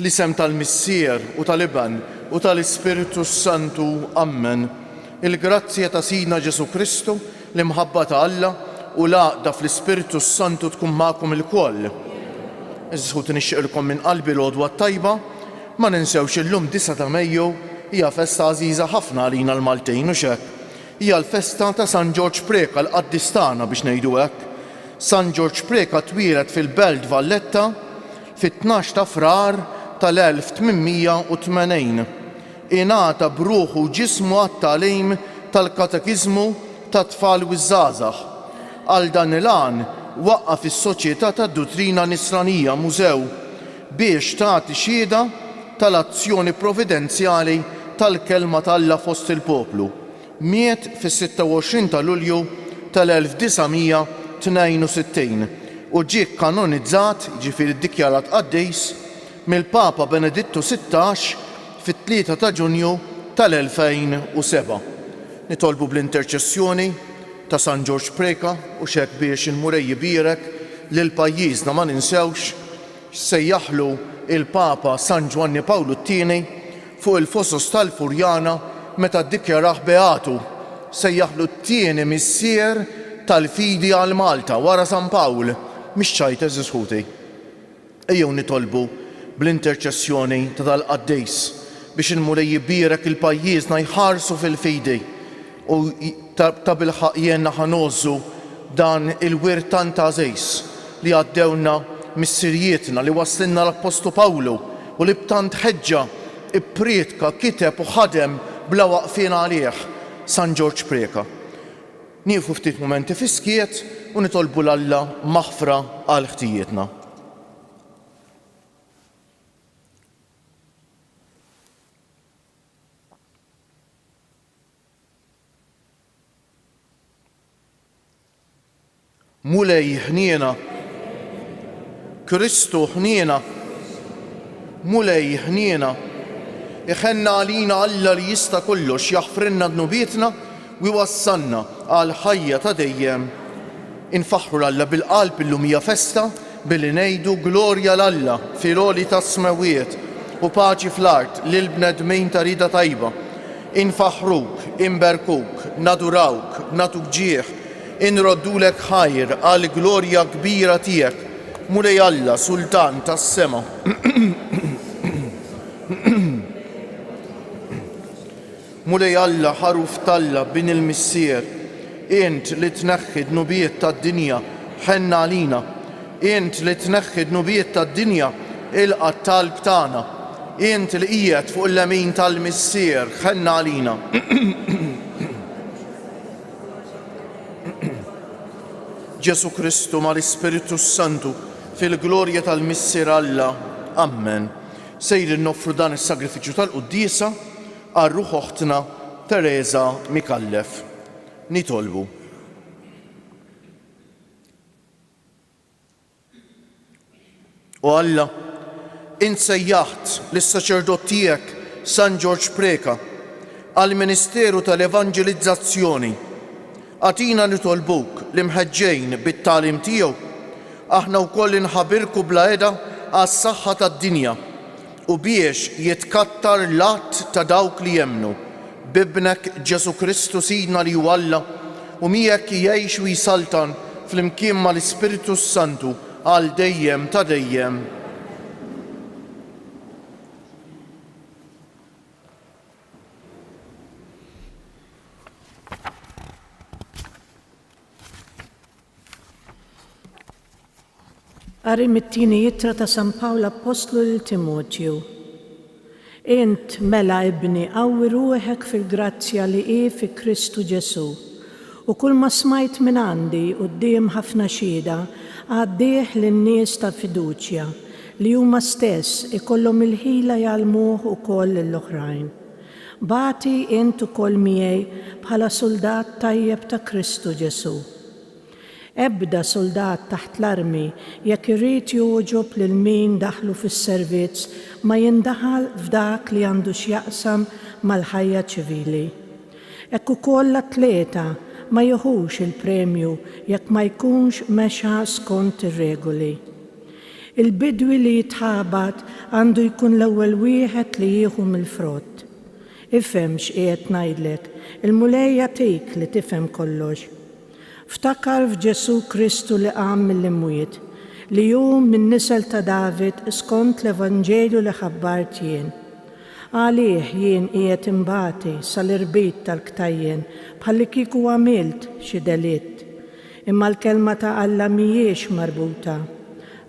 L-isem tal-Missier u tal-Iban u tal-Ispiritu Santu. Amen. Il-grazzja ta' Sidna Ġesu Kristu, l-imħabba ta' Alla u l-għaqda fl-Ispiritu Santu tkun magħkom il-koll. Iżżħut nixtieqilkom minn qalbi l-għodwa tajba, ma ninsewx illum 9 ta' Mejju hija festa għażiża ħafna għalina l-Maltin u x'hekk. Hija l-festa ta' San George Preka l-Qaddistana biex ngħidu hekk. San George Preka twieled fil-Belt Valletta fit-12 ta' Frar tal-1880. Ingħata b'ruħu u ġismu għat-tagħlim tal-katekiżmu tat-tfal u żgħażagħ. Għal dan il-għan waqqaf is-Soċjetà tad-Duttrina Nisranija mużew biex tagħti xhieda tal-azzjoni provvidenzjali tal-kelma tal-Alla fost il-poplu. Miet fis-26 ta' Lulju tal-1962 u ġie kanonizzat, ġifieri ddikjarat qaddejs, mill-Papa Benedittu XVI fit-3 ta' Ġunju tal-2007. Nitolbu bl-interċessjoni ta' San George Preka u x'hekk biex il-Murej jibierek lil pajjiżna ma ninsewx sejjaħlu il-Papa San Giovanni Pawlu II fuq il-Fossos tal-Furjana meta ddikjaraħ beatu, sejjaħlu t-tieni missier tal-fidi għal Malta wara San Pawl, mhix ċajt eżisħuti. Ejjew nitolbu bl-interċessjoni ta' dal-qaddejs biex il-Murej jibierek il-pajjiżna jħarsu fil-fidi u ta' bilħaq jenna ħanozzu dan il-wirt tant għażejs li għaddewna mis-sirjietna li waslinna l-Apostlu Pawlu u li b'tant ħeġġa ipprietka kiteb u ħadem bla waqfien għalih San George Preka. Nieqfu ftit mumenti fiskiet u nitolbu l-Alla maħfra għal ħtijietna. Mulej ħniena, Kristu ħniena, mulej ħniena, iħenna għalina Alla li jista' kollox jaħfrinna dnubietna u jwassalna għal ħajja ta' dejjem. Infaħru l-Alla bil-qalb illum hija festa billi ngħidu glorja l-Alla fil-għoli tas-smawiet u paċi fl-art lil bnedmin ta' rida tajba. Infaħruk, inberkuk, nadurawk, natuk ġieħ, inroddulek ħajr għal glorja kbira tiegħek. Mulej Alla, Sultan tas-sema. Mulej Alla, ħaruf talla bin il-missier, int li tneħħi dnubiet tad-dinja ħenna għalina, int li tneħħi dnubiet tad-dinja ilqa' talb tagħna, int li qiegħed fuq il-lemin tal-missier ħenna għalina. Ġesu Kristu mal-Ispiritu Santu fil-glorja tal-missier Alla. Amen. Sejrin noffru dan is-sagrifiċċju tal-Qudiesa għar-ruħ oħtna Teresa Mikallef. Nitolbu. U Alla, insejjaħt lis-saċerdot tiegħek San George Preka għall-Ministeru tal-Evanġelizzazzjoni. Għatina nitolbuk li mħeġġejn bit-tagħlim tiegħu aħna wkoll inħabirku bla qiegħda għas-saħħa tad-dinja u biex jitkattar l-att ta' dawk li jemmnu bibnek Ġesu Kristu Sidna li huwa Alla u miegħek jgħix u jisaltan flimkien mal-Ispiritu Santu għal dejjem ta' dejjem. Qari mit-tieni jittra ta' San Pawl Apostlu lil Timotju. Int mela ibni qawwi ruħek fil-grazzja li hi fi Kristu Ġesu u kull ma smajt minn għandi quddiem ħafna xhieda għaddih lin-nies ta' fiduċja li huma stess ikollhom il-ħila jgħallmuh ukoll lill-oħrajn. Bagħti int ukoll miegħi bħala soldat tajjeb ta' Kristu Ġesu. Ebda soldat taħt l-armi jekk irid joġob lil min daħlu fis-servizz ma jindaħal f'dak li għandu x'jaqsam mal-ħajja ċivili. Hekk ukoll l-atleta ma jieħux il-premju jekk ma jkunx mexa skont ir-regoli. Il-bidwi li jitħabat għandu jkun l-ewwel wieħed li jieħu mill-frott. Ifhem x'qiegħed ngħidlek, il-mulej jagħtik li tifhem kollox. Ftakar f'Ġesu Kristu li qam mill-imwiet, li hu min nisel ta' David skont l-Evanġelju li ħabbart jien. Għalih jien qiegħed imbagħti sal-irbit tal-ktajjen bħalli kieku għamilt xi delitt. Imma l-kelma ta' Alla mhijiex marbuta.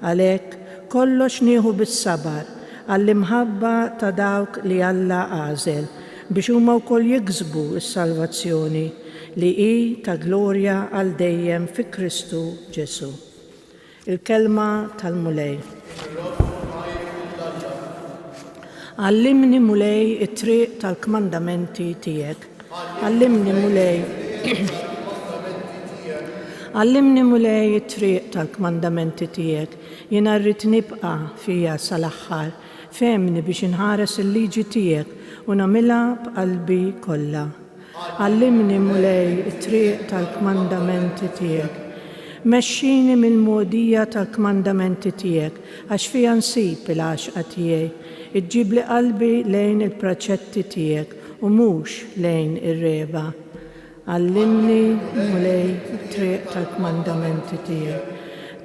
Għalhekk kollox nieħu bis-sabar għall-imħabba ta' dawk li Alla għażel biex huma wkoll jiksbu s-salvazzjoni li hi ta' glorja għal dejjem fi Kristu Ġesu. Il-kelma tal-mulej. Għallimni mulej it-triq tal-kmandamenti tiegħek. Għallimni mulej Għallimni mulej it-triq tal-kmandamenti tiegħek. Jiena rrid nibqa' fija sal-aħħar, femni biex inħares il-liġi tiegħek u nagħmilha b'qalbi kollha. Għallimni mulej it-triq tal-kmandamenti tiegħek. Mexxini mill-modija tal-kmandamenti tiegħek għax fija nsib il-għaxqa tiegħi. Iġġib li qalbi lejn il-praċetti tiegħek u mhux lejn ir-reba. Għallimni mulej it-triq tal-kmandamenti tiegħek.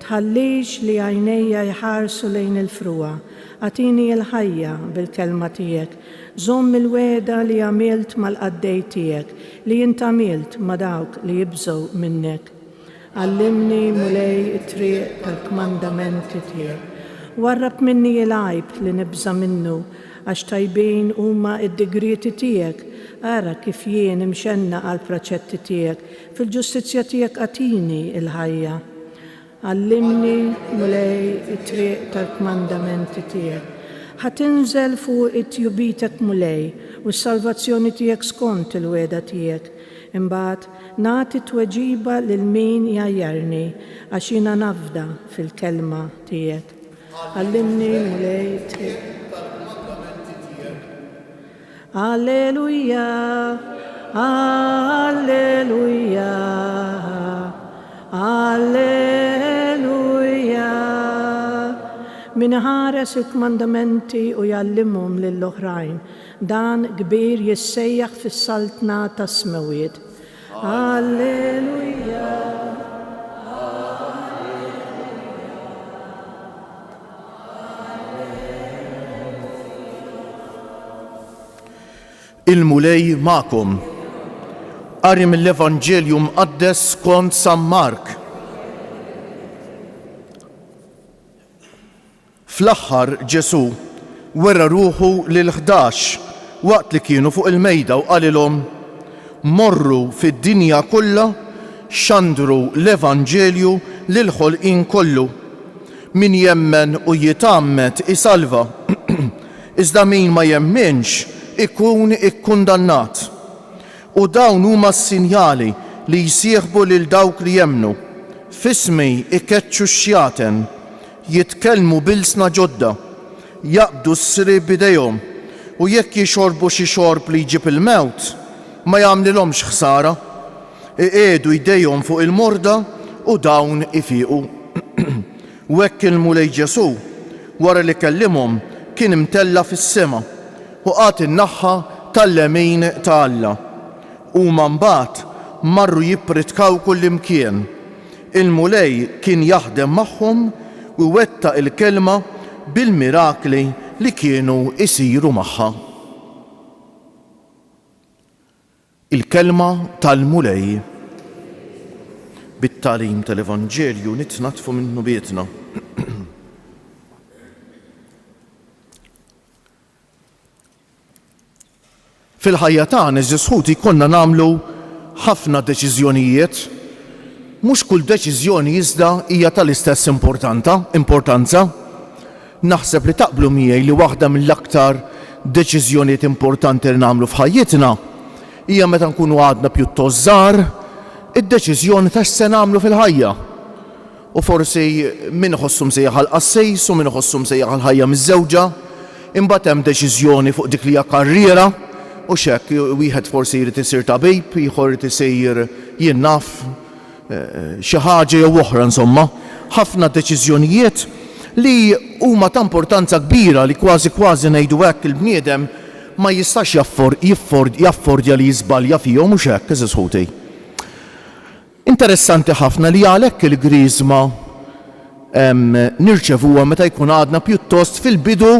Tħallix li għajnejja jħarsu lejn il-fruwa. Għatini l-ħajja bil-kelma tiegħek. Żomm il-weda li għamilt mal-qaddej tiegħek, li jint għamilt ma' dawk li jibżgħu minnek. Għallimni mulej it-triq tal-kmandamenti tiegħek. Warrab minni il-għajb li nibża minnu, għax tajbin huma id-digriti tiegħek, ara kif jien imxenna għal praċetti tiegħek, fil-ġustizzja tiegħek għatini il-ħajja. Għallimni mulej it-triq tal-kmandamenti tiegħek. Ħatinżel fuq it-tjubitek mulej u s-salvazzjoni tiegħek skont il-weda tiegħek. Imbagħad nagħti tweġiba lil min jgħajjarni għax jiena nafda fil-kelma tiegħek. Għallimni mulej it-triq. Alleluja, alleluja, alleluja. Min ħares il-kmandamenti u jallimhom lill-oħrajn, dan kbir jissejjaħ fis-saltna tas-smewiet. Alleluja. Il-mulej ma'kom. Qari mill-Evanġelju mqaddes skont San Mark. Fl-aħħar Ġesu wera ruħu lil-11 waqt li kienu fuq il-mejda u qalilhom: morru fid-dinja kollha xandru l-Evanġelju lil ħolqien kollu. Min jemmen u jitammet isalva, iżda min ma jemminx ikun ikkundannat. U dawn huma s-sinjali li jsieħbu lil dawk li jemnu. Fismi ikeċċu x-xjaten, jitkellmu bilsna ġodda, jaqbdu s-srib bidejhom u jekk jixorbu xi xorb li jġib il-mewt, ma jagħmlilhomx ħsara, iqiegħdu jdejhom fuq il-morda u dawn ifiequ. U hekk il-mulej Ġesu wara li kellimhom kien imtella fis-sema u qagħad in-naħħa tal-lemin ta' Alla. Huma mbagħad marru jippritkaw kullimkien. Il-mulej kien jaħdem magħhom u wettaq il-kelma bil-mirakli li kienu isiru magħha. Il-kelma tal-mulej. Bit-tagħlim tal-Evanġelju nitnatfu minnu bietna. Fil-ħajja tagħna iż-żisħuti konna nagħmlu ħafna deċiżjonijiet. Mhux kull deċiżjoni iżda hija tal-istess importanza. Naħseb li taqblu miegħi li waħda mill-aktar deċiżjonijiet importanti li nagħmlu f'ħajjitna hija meta nkunu għadna pjuttost żgħar id-deċiżjoni ta' x'se nagħmlu fil-ħajja. U forsi min iħossu msejjaħ għall-qassejs u min iħossu msejjaħ għall-ħajja miż-żewġa, imbagħad hemm deċiżjoni fuq dik li hija karriera u x'hekk wieħed forsi jrid isir tabib, ieħor irid isir jien naf xi ħaġa jew oħra insomma. Ħafna deċiżjonijiet li huma ta' importanza kbira li kważi ngħidu hekk il-bniedem ma jistax jaffordja li jiżbalja fihom mhux hekk eżis ħuti. Interessanti ħafna li għalhekk il-griżma nirċevuha meta jkun għadna pjuttost fil-bidu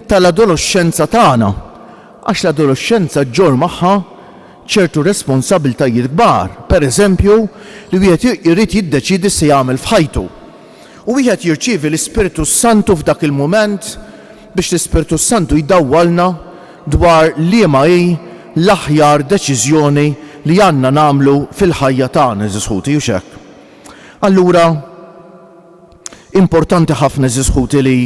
tal-adolescenza tagħna, għax l-adolescenza ġġor magħha ċertu responsabiltajiet kbar, pereżempju li wieħed irid jiddeċiedi se jagħmel f'ħajtu. U wieħed jirċievi l-Ispiritu Santu f'dak il-mument biex l-Ispiritu Santu jdawwalna dwar liema hi l-aħjar deċiżjoni li għandna nagħmlu fil-ħajja tagħna eżis ħuti u hekk. Allura importanti ħafna eżis ħuti li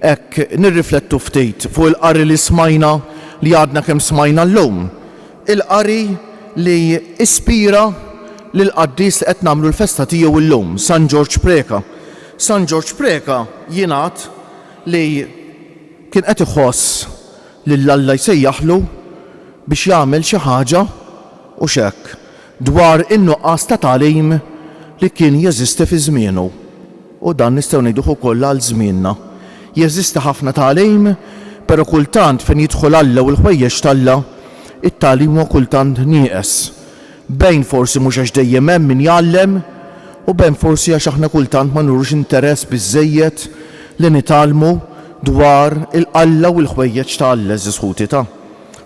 hekk nirriflettu ftit fuq il-qari li smajna li għadna kemm smajna llum. Il-qari li ispira lil qaddis li qed nagħmlu l-festa tiegħu llum, San George Preka. San George Preka jingħad li kien qed iħoss lil Alla jsejjaħlu biex jagħmel xi ħaġa u hekk dwar in-nuqqas ta' tagħlim li kien jeżisti fi żmienu. U dan nistgħu ngħiduh ukoll għal żmienna. Jeżisti ħafna tagħlim, però kultant fejn jidħol Alla u l-ħwejjeġ t'Alla it-tagħlim huwa kultant nieqes. Bejn forsi mhux għax dejjem hemm min jgħallem u bejn forsi għax aħna kultant ma nurux interess biżżejjed li nitgħallmu dwar il-Alla u l-ħwejjeġ ta' Alla eżis ħuti ta'.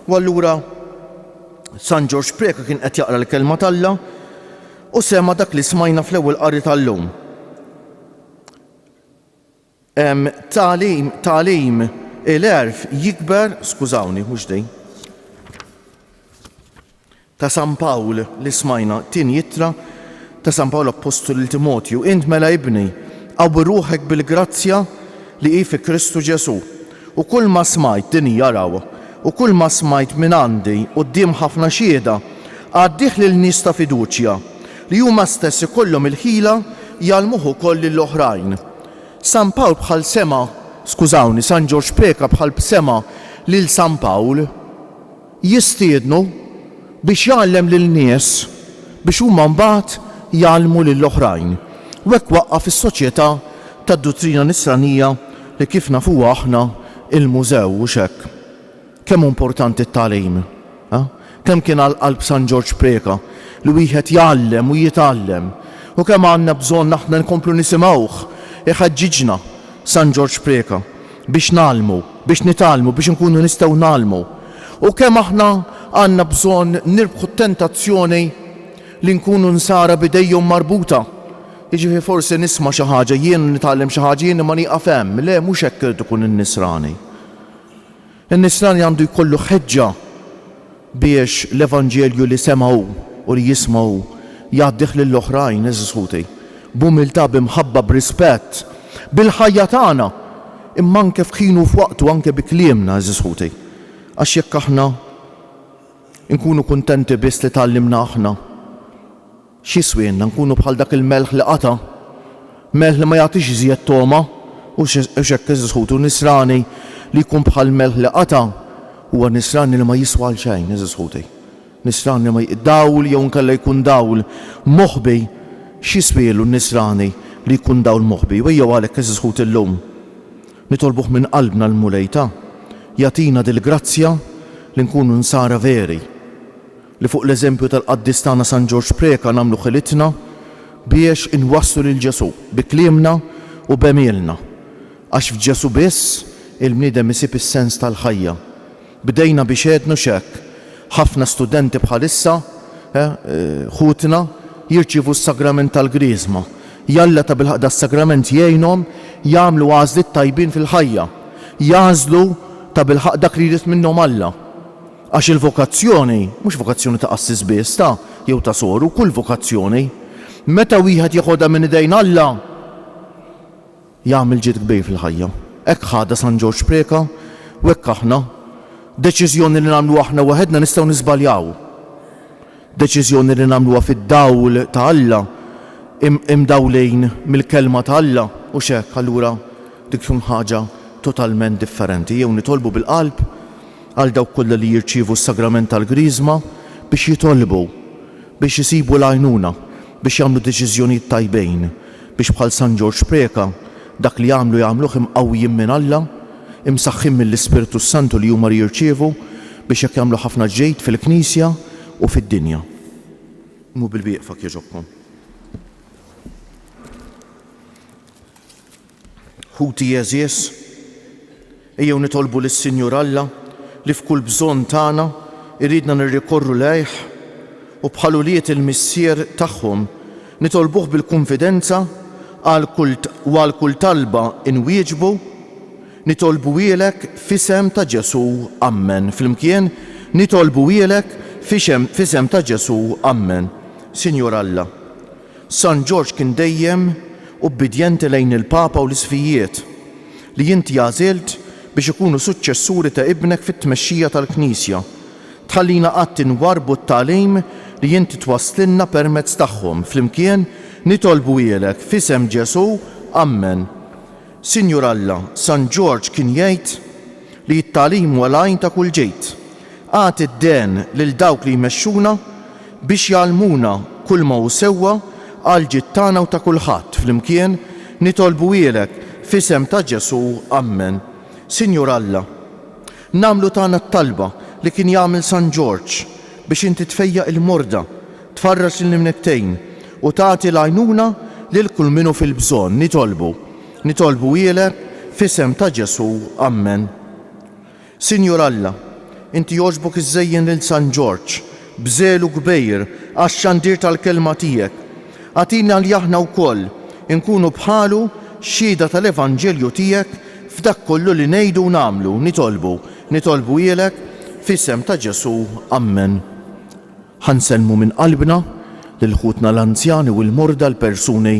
U allura San George Preka kien qed jaqra l-kelma t'Alla u sema dak li smajna fl-ewwel qari tal-lum. Tagħlim il-erf jikber, skużawni, mhux dejn. Ta' San Pawl li smajna tin jittra ta' San Pawl Apostol Timotju, int mela ibni qawwi ruħek bil-grazzja li hi fi Kristu Ġesu. U kull ma smajt din jaraw, u kull ma smajt minn għandi quddiem ħafna xieda għaddih lil nies ta' fiduċja li huma stess ikollhom il-ħila jgħallmuh ukoll lill-oħrajn. San Pawl bħal sema, skużawni, San George Preka bħal sema lil San Pawl jistiednu biex jgħallem lil-nies biex huma mbagħad jgħallmu lill-oħrajn. U hekk waqqaf is-soċjetà tad-dottrina nisranija li kif nafuha aħna il-mużew u hekk. Kemm importanti t-tagħlim? Kemm kien għall-qalb San George Preka li wieħed jgħallem u jitgħallem u kemm għandna bżonn aħna nkomplu nisimgħuh iħaġġiġna San George Preka biex nagħllmu, biex nitgħallmu, biex nkunu nistgħu nagħllmu. U kemm aħna għandna bżonn nirbħu t-tentazzjoni li nkunu nsara bidejhom marbuta. Jiġifieri forsi nisma' xi ħaġa, jien nitgħallem xi ħaġa jien ma nieqaf hemm, le mhux hekk irid ikun in-nisrani. In-nisrani għandu jkollu ħeġġa biex l-Evanġelju li semgħu u li jismgħu jgħaddih lill-oħrajn eżis ħuti. B'umiltà, b'imħabba, b'rispett, bil-ħajja tagħna, imma anke f'ħin u f'waqtu anke bi kliemna eżis ħuti. Għax jekk aħna nkunu kuntenti biss li tgħallimna aħna, x'jiswienna nkunu bħal dak il-melħ li qata, melħ li ma jagħtix iżjed toma u x'hekk eżis ħuti. Nisrani li jkun bħal melħ li qata huwa nisrani li ma jiswa xejn eżis ħuti. Nisrani li ma dawl jew nkella jkun dawl moħbi, x'jiswielu n-nisrani li jkun dawl moħbi. U jew għalhekk eżis ħuti llum nitolbuh minn qalbna l-mulejta jagħtina dil-grazzja li nkunu nsara veri li fuq l-eżempju tal-qaddis tagħna San George Preka nagħmlu ħilitna biex inwasslu lil Ġesu bi kliemna u b'għemielna. Għax f'Ġesu biss il-bniedem isib is-sens tal-ħajja. Bdejna biex għednu x'hekk. Ħafna studenti bħalissa ħutna jirċievu s-sagrament tal-griżma. Jalla ta' bilħaq das-sagrament jgħinhom jagħmlu għażliet tajbin fil-ħajja. Jażlu ta' bilħaq dak li jrid minnhom Alla. Għax il-vokazzjoni, mhux vokazzjoni ta' qassis biss ta' jew ta' soru, kull vokazzjoni, meta wieħed jieħodha minn idejn Alla, jagħmel ġid kbir fil-ħajja. Hekk ħada San George Preka u hekk aħna deċiżjoni li nagħmlu aħna waħedna nistgħu niżbaljaw. Deċiżjoni li nagħmluha fid-dawl ta' Alla, imdawlejn mill-kelma ta' Alla u x'hekk allura dik tkun ħaġa totalment differenti. Jew nitolbu bil-qalb għal dawk kollha li jirċievu s-sagrament tal-griżma biex jitolbu, biex isibu l-għajnuna, biex jagħmlu deċiżjonijiet tajbejn, biex bħal San George Preka dak li jagħmluh imqawwijin minn Alla, imsaħħin mill-Ispiritu Santu li huma jirċievu biex jekk jagħmlu ħafna ġejt fil-Knisja u fid-dinja. Mu bil-bieqfak jogħġobkom. Ħuti jeżies, ejjew nitolbu lis-Sinjur Alla li f'kull bżonn tagħna irridna nirrikorru lejh u bħaluliet il-missier tagħhom nitolbuh bil-konfidenza għal kull talba inwieġbu, nitolbu ilek f'isem ta' Ġesu, Amen. Flimkien nitolbu ilek f'isem ta' Ġesu, Amen. Sinjur Alla, San George kien dejjem ubbidjenti lejn il-Papa u l-isfijiet li inti għażilt biex ikunu suċċessuri ta' ibnek fit-tmexxija tal-Knisja. Tħallina qatt inwarbu t-tagħlim li inti twasslilna permezz tagħhom. Flimkien nitolbu ilek f'isem Ġesu, Amen. Sinjur Alla, San George kien jgħid li t-tagħlim huwa l-għajn ta' kull ġejt. Għati d-den lil dawk li jmexxuna biex jgħalmuna kull ma hu sewwa għal ġid tagħna u ta' kulħadd. Flimkien nitolbu ilek f'isem ta' Ġesu, Amen. Sinjur Alla, nagħmlu tagħna t-talba li kien jagħmel San George biex inti tfejjaq il-morda, tfarrax il-nimnettejn u tagħti l-għajnuna lil kull minnu fil-bżonn. Nitolbu ilek f'isem ta' Ġesu, Amen. Sinjur Alla, inti jogħġbok iżżejjen lil San George bżelu kbejr għax-xandir tal-kelma tiegħek. Għatina li aħna wkoll inkunu bħalu xhieda tal-Evanġelju tiegħek f'dak kollu li ngħidu u nagħmlu. Nitolbu ilek f'isem ta' Ġesu, Amen. Ħansellmu minn qalbna lil ħutna l-anzjani u l-morda l-persuni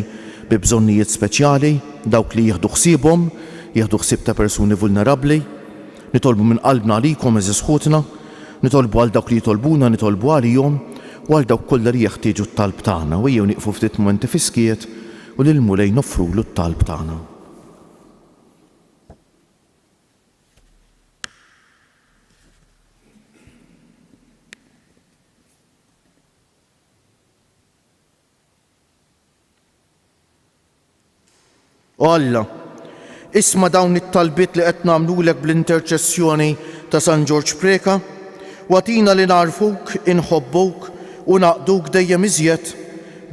bi bżonnijiet speċjali, dawk li jieħdu ħsieb ta' persuni vulnerabbli. Nitolbu minn qalbna għalikom eżis ħutna, nitolbu għal dawk li jitolbuna, nitolbu għalihom u għal dawk kollha li jeħtieġu t-talb tagħna u ejjew nieqfu ftit mumenti fiskiet u lil mulej noffrulu t-talb tagħna. O Alla, isma' dawn it-talbiet li qed nagħmlulek bl-interċessjoni ta' San George Preka u għatina li narfuk, inħobbuk u naqduk dejjem iżjed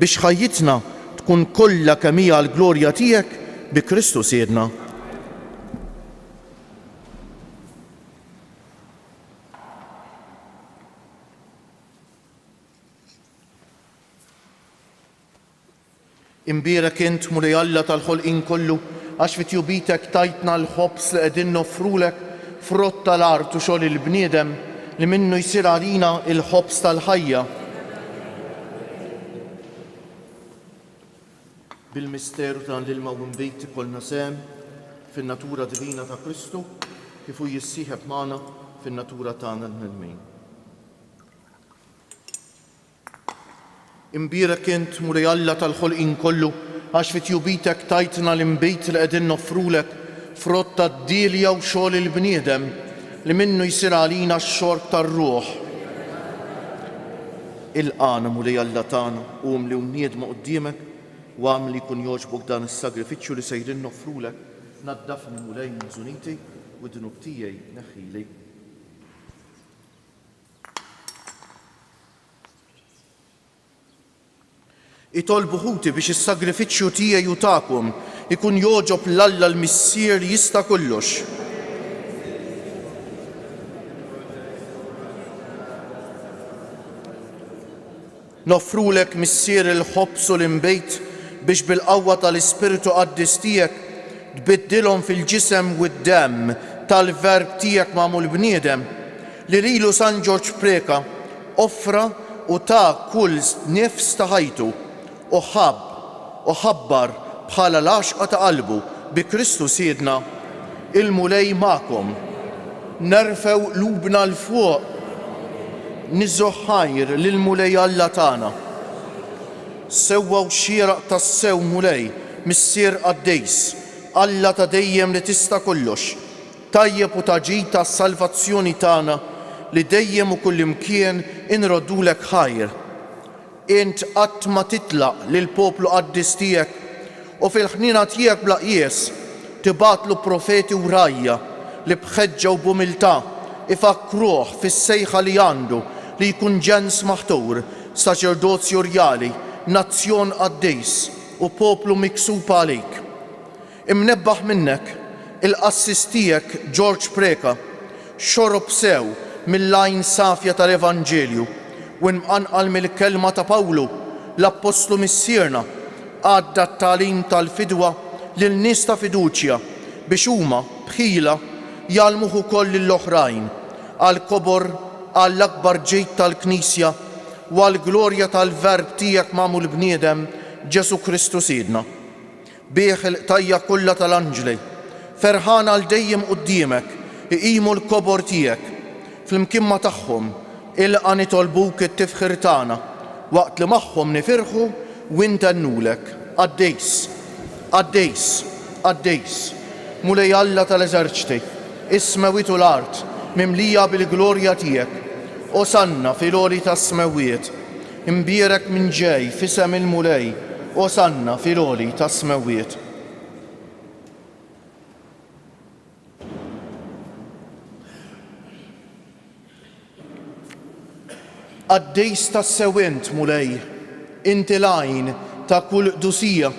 biex ħajjitna tkun kollha kemm hija l-glorja tiegħek bi Kristu Siedna. Imbierek int mulej Alla tal-ħolqien kollu għax fit-tjubitek tajtna l-ħobs li qegħdin noffrulek frott tal-art u xogħol il-bniedem li minnu jsir għalina il-ħobs tal-ħajja. Bil-misteru ta' l-ilma u mbejt ikollna sehem fin-natura divina ta' Kristu kif hu jissieħeb magħna fin-natura tagħna l-nedmin. Imbierek int mulej Alla tal-ħolqien kollu għax fit-tjubitek tajtna l-imbejt li qegħdin noffrulek frott tad-dilja u xogħol il-bniedem li minnu jsir għalina x-xorb tar-ruħ. Il-qana mulej Alla tagħna u li nniedma quddiemek u għamli li jkun jogħġbok dan is-sagrifiċċju li sejrin noffrulek, naddafni mulej minn żuniti u d-dnub tiegħi neħħili. Itolbu ħuti biex is-sagrifiċċju tiegħi u tagħkom ikun jogħġob l-Alla l-Missier li jista' kollox. Noffrulek Missier il-ħobs u l-imbejt biex bil-qawwa tal-Ispiritu Qaddis tiegħek tbiddilhom fil-ġisem u d-demm tal-verb tiegħek magħmul bniedem li lilu San George Preka offra u ta' kull nifs ta' ħajtu u ħabbar bħala l-għaxqa ta' qalbu bi Kristu Siedna il-mulej magħkom. Nerfew lubna l-fuq niżżu ħajr lill-mulej Alla tagħna. Sewwaw xieraq tas-sew mulej Missier Qaddejs, Alla ta' dejjem li tista' kollox, tajjeb u taġid tas-salvazzjoni tagħna li dejjem u kullimkien inroddulek ħajr. Int qatt ma titlaq lill-poplu Qaddis tiegħek u fil-ħnina tiegħek bla qies tibatlu profeti u rajja li bħeġġa u b'umiltà ifakruh fis-sejħa li għandu li jkun ġens maħtur, saċerdozju rjali, nazzjon qaddejs u poplu miksub għalik. Imnebbaħ minnek il-qassis tiegħek George Preka xorob sew mill-lajn safja tal-Evanġelju u nqanqal mill-kelma ta' Pawlu l-Apostlu missierna għadda t-tagħlim tal-fidwa lil nies ta' fiduċja biex huma bħila jalmuh ukoll lill-oħrajn għall-kobor għall-akbar ġejt tal-Knisja u għall-glorja tal-Verb tiegħek magħmul bniedem Ġesu Kristu Sidna. Bih il-qtajja kollha tal-anġli ferħana għal dejjem quddiemek iqimu l-kobor tiegħek fl-imkimma tagħhom ilqa' nitolbuk it-tifħir tagħna waqt li magħhom nifirħu u intennulek. Għaddejs, għaddejs, għaddejs, mulej Alla tal-eżerċiti, is-smewiet u l-art mimlija bil-glorja tiegħek. Osanna fil-għoli tas-smewiet, imbierek minn ġej f'isem il-mulej, osanna fil-għoli tas-smewiet. Għaddejs tas-sewent mulej, inti lajn ta' kull qdusija,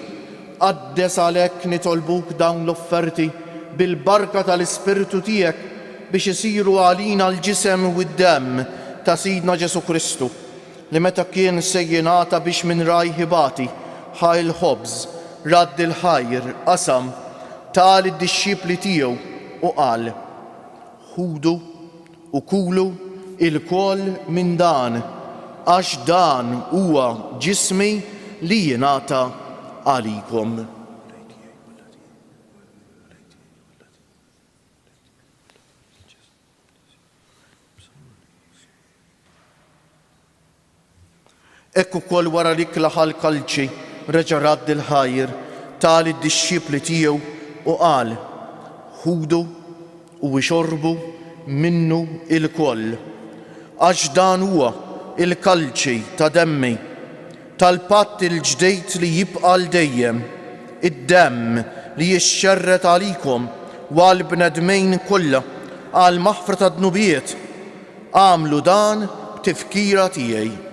għaddes għalhekk nitolbuk dawn l-offerti bil-barka tal-Ispirtu tiegħek biex isiru għalina l-ġisem u d-demm ta' Sidna Ġesu Kristu li meta kien sejjinata biex minn raj ħibati ħaj il-ħobż radd il-ħajr qasam tal id-dixxipli tiegħu u qal: ħudu u kulu il-koll minn dan għax dan huwa ġismi li jingħata għalikom. Ekku kol wara lik laħal kalċi reġa' radd il-ħajr tal id-dixxipli tiegħu u qal: ħudu u ixorbu minnu il-koll għax dan huwa il-kalċi ta' demmi tal-patt il-ġdejt li jibqa' l-dejjem, id-demm li jixxerret għalikom u għall-bnedmejn kollha għal maħfra ta' dnubiet. Għamlu dan b'tifkira tiegħi.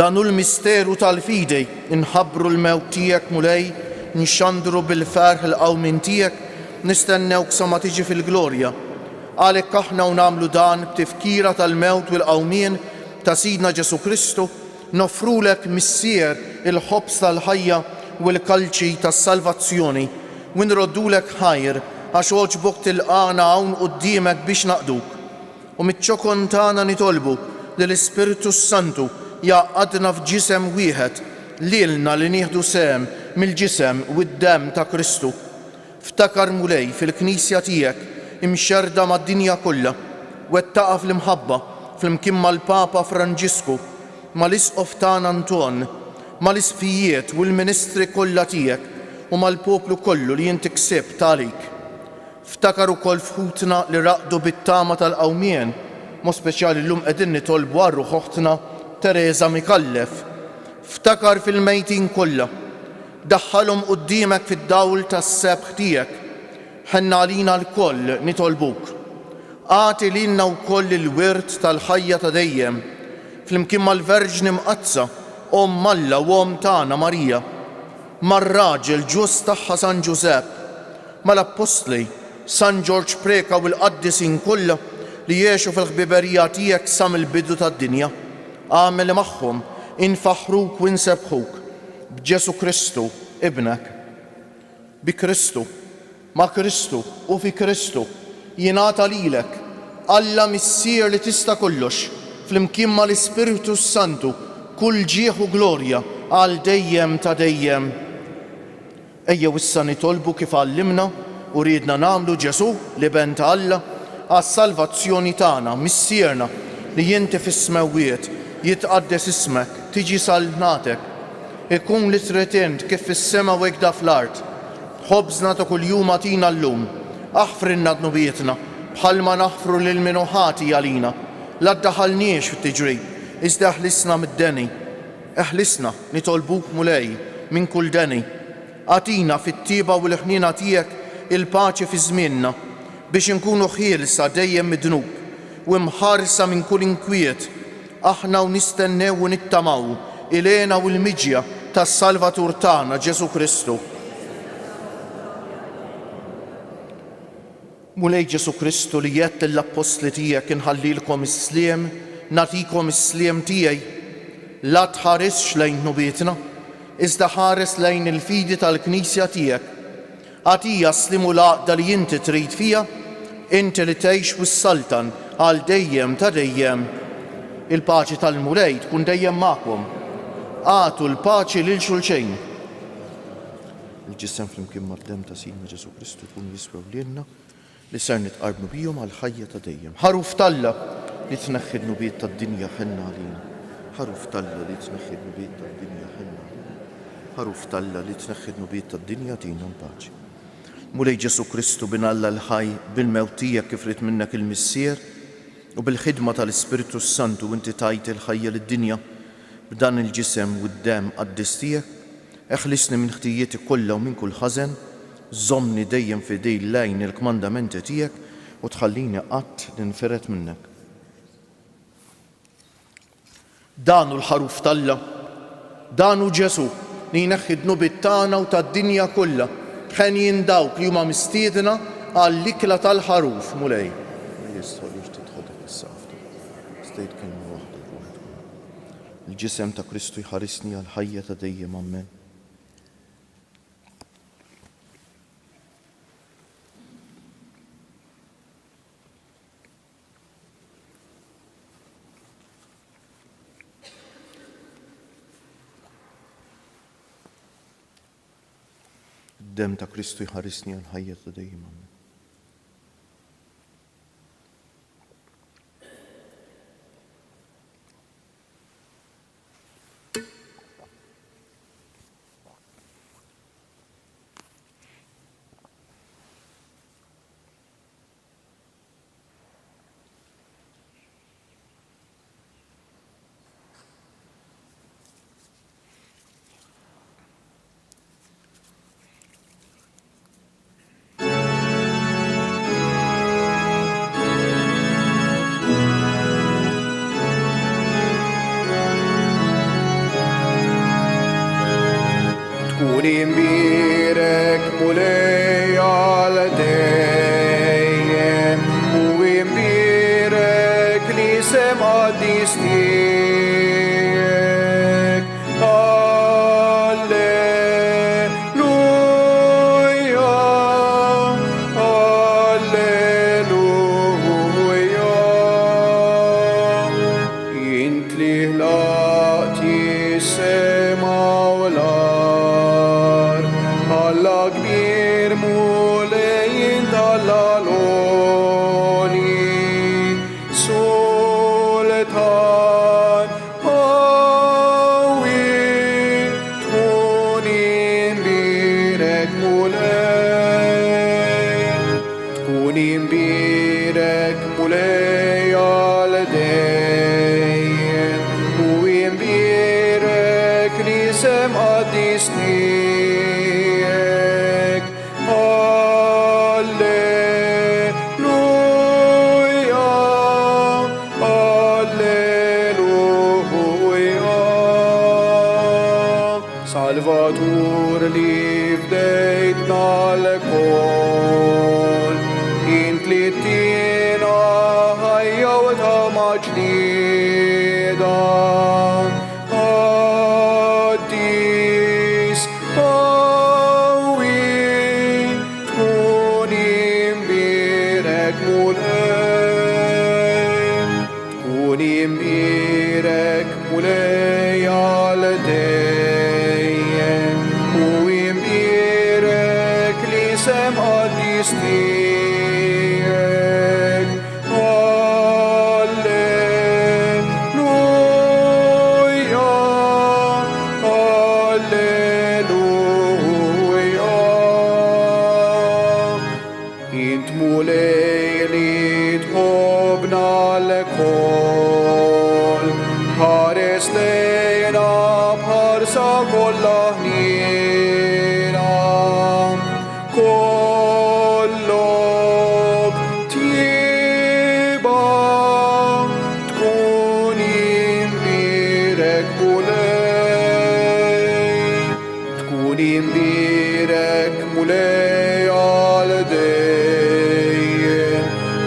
Danu l-misteru tal-fidej inħabbru l-mewt tiegħek mulej, nxandru bil-ferħ l-qawmin tiegħek, nistennewk sa ma tiġi fil-glorja. Għalhekk aħna u nagħmlu dan b'tifkira tal-mewt u l-qawmien ta' Sidna Ġesu Kristu, nofrulek missier il-ħobs tal-ħajja u l-kalċi tas-salvazzjoni u nroddulek ħajr għax oġbok tilqana hawn quddiemek biex naqduk. U mit-ċokon tagħna nitolbu lill-Ispiritu Santu jaqadna f'ġisem wieħed lilna li nieħdu sehem mill-ġisem u d-demm ta' Kristu. Ftakar mulej fil-Knisja tiegħek imxerda mad-dinja kollha wettaqa fl-imħabba fl-imkien mal-Papa Franġisku, mal-Isqof tagħna Anton, mal-isfijiet u l-ministri kollha tiegħek u mal-poplu kollu li inti ksibt għalik. Ftakar ukoll fħutna li raqdu bit-tama tal-qawmien, mo speċjali llum qegħdin nitolbu għal ruħ oħtna Teresa Mikallef. Ftakar fil-mejtin kollha, daħħalhom quddiemek fid-dawl tas-sebħ tiegħek. Ħenna għalina l-koll nitolbuk. Għati lilna wkoll il-wirt tal-ħajja ta' dejjem fl-imkien mal-Verġni Mqazza, Omm Alla u Omm tagħna Marija, mar-raġel ġust tagħha San Ġusepp, mal-Apostli San George Preka u l-qaddisin kollha li jgħixu fil-ħbiberija tiegħek sa mill-bidu tad-dinja. Għamel magħhom infaħruk u nsebħuk b'Ġesu Kristu ibnek. Bi Kristu, ma' Kristu u fi Kristu jingħata lilek Alla missier li tista' kollox fl-imkien mal-Ispiritu Santu kull ġieħ u glorja għal dejjem ta' dejjem. Ejjew issa nitolbu kif għallimna u riedna nagħmlu Ġesu li ben ta' Alla għas-salvazzjoni tagħna missierna li inti fis-smewiet jitqaddes ismek, tiġi salnatek, ikun li tretint kif fis-sema u hekk fl-art. Ħobżna ta' kuljum agħtina llum aħfrinna dnubietna bħalma naħfru lil minuħati għalina. La ddaħalniex fit-tiġrib, iżda eħlisna mid-deni. Eħlisna nitolbuk mulej minn kull deni. Għatina fit-tiba u l-ħnina tiegħek il-paċi fi żmienna biex inkunu ħielsa dejjem mid-dnub u mħarsa minn kull inkwiet. Aħna u nistennew u nittamaw ilena u l-miġja tas-Salvatur tagħna Ġesu Kristu. Mulej Ġesu Kristu li jett l-apostli tiegħek inħallilkom is-sliem, natikom is-sliem tiegħi. La tħaresx lejn nubietna, iżda ħares lejn il-fidi tal-Knisja tiegħek. Għatija slimu l-għaqda li inti trid fija, inti li tgħix wis-saltan għal dejjem ta' dejjem. Il-paċi tal-mulej tkun dejjem magħkom. Għatu l-paċi lil xulxejn. Il-ġisem flimkien mardem ta' Sidna Ġesu Kristu tkun jiswew lilna li ser nitqarbnu bihom għal ħajja ta' dejjem. Ħaruf Talla li tneħħi nubiet tad-dinja ħenna għalina. Ħaruf Talla li tneħħi nubiet tad-dinja ħenna għalina. Ħaruf Talla li tneħħi nubiet tad-dinja tina l-paċi. Mulej Ġesu Kristu binalla l-ħaj bil-mewt tiegħek kif rid minnek il-missier u bil-ħidma tal-Ispiritu Santu inti tajt il-ħajja lid-dinja b'dan il-ġisem u d-dem qaddis tiegħek. Eħlisni minn ħtijieti kollha u minn kull ħażen, żommni dejjem f'idej lejn il-kmandamenti tiegħek u tħallini qatt ninferet minnek. Danu l-ħaruf Talla, danu Ġesu li jneħħi d-nubiet tagħna u tad-dinja kollha ħenjin dawk li huma mistiedna għall-ikla tal-ħaruf mulej. Il-ġisem ta' Kristu jħarisni għal ħajja ta' dejjem Amen. Id-dem ta' Kristu jħarisni għal ħajja ta' dejjem Amen. Imbirek mulej għal dejjem u imbirek li sem qaddis tiegħek. Alleluja, alleluja. Int li ħlaqti s-sema u l-ard, Alla kbir mulejn tal-għaloni, sultan għawi, tkun imbirek mulej għal dejjem u imbirek li sem qaddis tiegħek. Alleluja, alleluja. Salvatur li fdejtna l-kol, int li tina ħajja u tama ġdida. Qaddis qawwi, tkun imbirek mulej għal dejjem u imbirek li sem qaddis tiegħek. Alleluja, alleluja. Int imbirek mulei aldeien,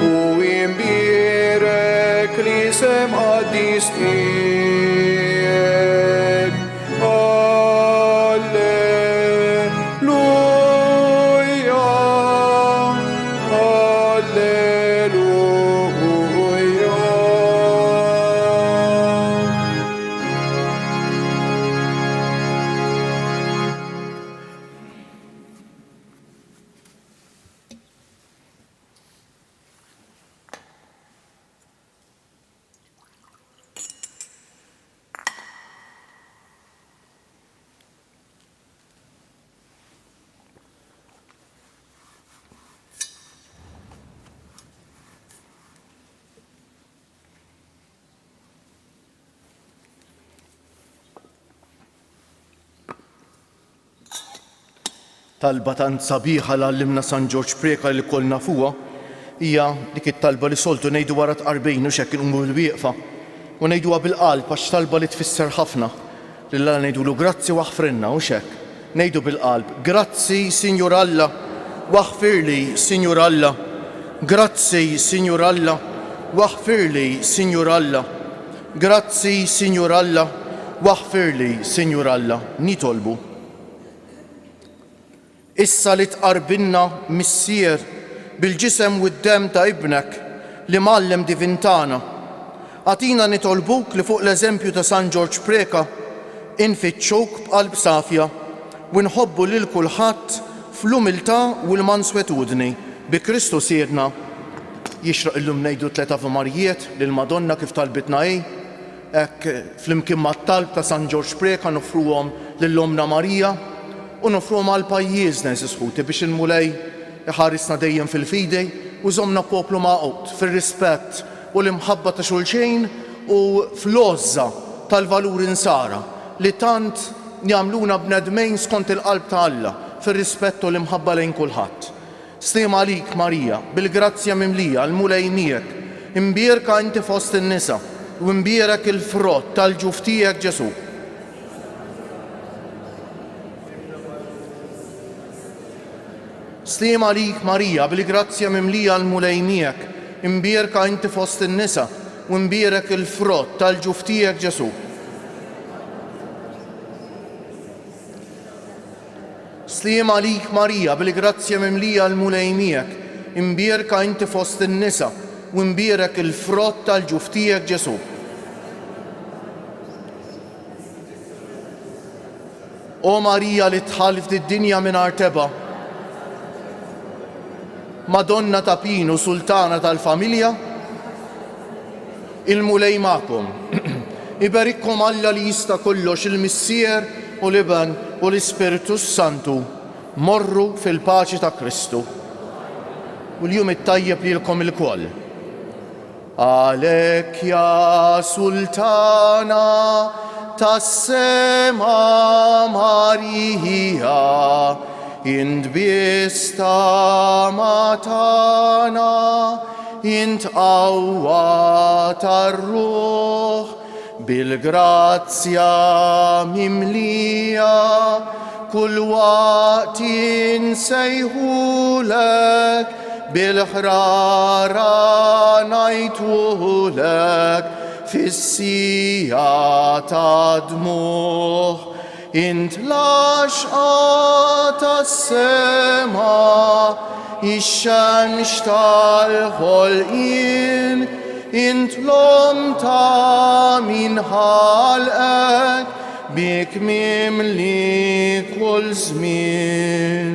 u imbirek lisem adis tieg. Alleluia, alleluia. Talba tant sabiħa li għallimna San George Preka li kollna fuqha hija dik it-talba li soltu ngħidu wara tqarbejn u xekk inqumu l-wieqfa u ngħiduha bil-qalb għax talba li tfisser ħafna. Lilla ngħidulu grazzi waħfrinna u xekk. Ngħidu bil-qalb, grazzi Sinjur Alla, waħfirli Sinjur Alla. Grazzi Sinjur Alla, waħfirli Sinjur Alla. Grazzi Sinjur Alla, waħfirli Sinjur Alla. Nitolbu. Issa li tqarbilna missier bil-ġisem u d-dem ta' ibnek li mallem divintana. Għatina nitolbuk li fuq l-eżempju ta' San George Preka infittxuk b'qalb safja u nħobbu lil kulħadd fl-umiltà u l-manswetudni bi Kristu sirna. Jixraq illum ngħidu 3 Ave Marijiet lil Madonna kif talbitna hekk flimkien mat-talb ta' San George Preka nofruhom lill-Omna Marija u nofruhom għal pajjiżna isħuti biex il-mulej iħarisna dejjem fil-fidej u żommna poplu maqut fir-rispett u l-imħabba ta' xulxejn u fl-għoża tal-valuri nsara li tant jagħmluna bnedmejn skont il-qalb ta' Alla fir-rispett u l-imħabba lejn kulħadd. Stima għalik Marija, bil-grazzja mimlija l-mulej miegħek, imbierka inti fost in-nisa u imbierek il-frott tal-ġuf tiegħek Ġesu. Stima għalik Marija, bil-grazzja mimlija l-mulej miegħek, imbierka inti fost in-nisa u imbierek il-frott tal-ġuf tiegħek Ġesu. Stima għalik Marija, bil-grazzja mimlija l-mulej miegħek, imbierka inti fost in-nisa u imbierek il-frott tal-ġuf tiegħek Ġesu. O Marija li tħalf d-dinja mingħajr teba', Madonna ta' Pinu, sultana tal-familja, il-mulej ma'kom. Iberikkom Alla li jista' kollox il-Missier u l-Iben u l-Ispiritu Santu. Morru fil-paċi ta' Kristu. U l-jum it-tajjeb lilkom il-koll. Għalek ja sultana tas-sema Marija, int bista matana, int qawwa tar-ruħ, bil-grazzja mimlija, kull waqt insejħulek, bil-ħrara ngħidulek, fis-sija ta' dmuħ. Int laxqa tas-sema, ix-xemx tal-ħolqien, int l-om ta' min ħalqek, bik mimli kull żmien.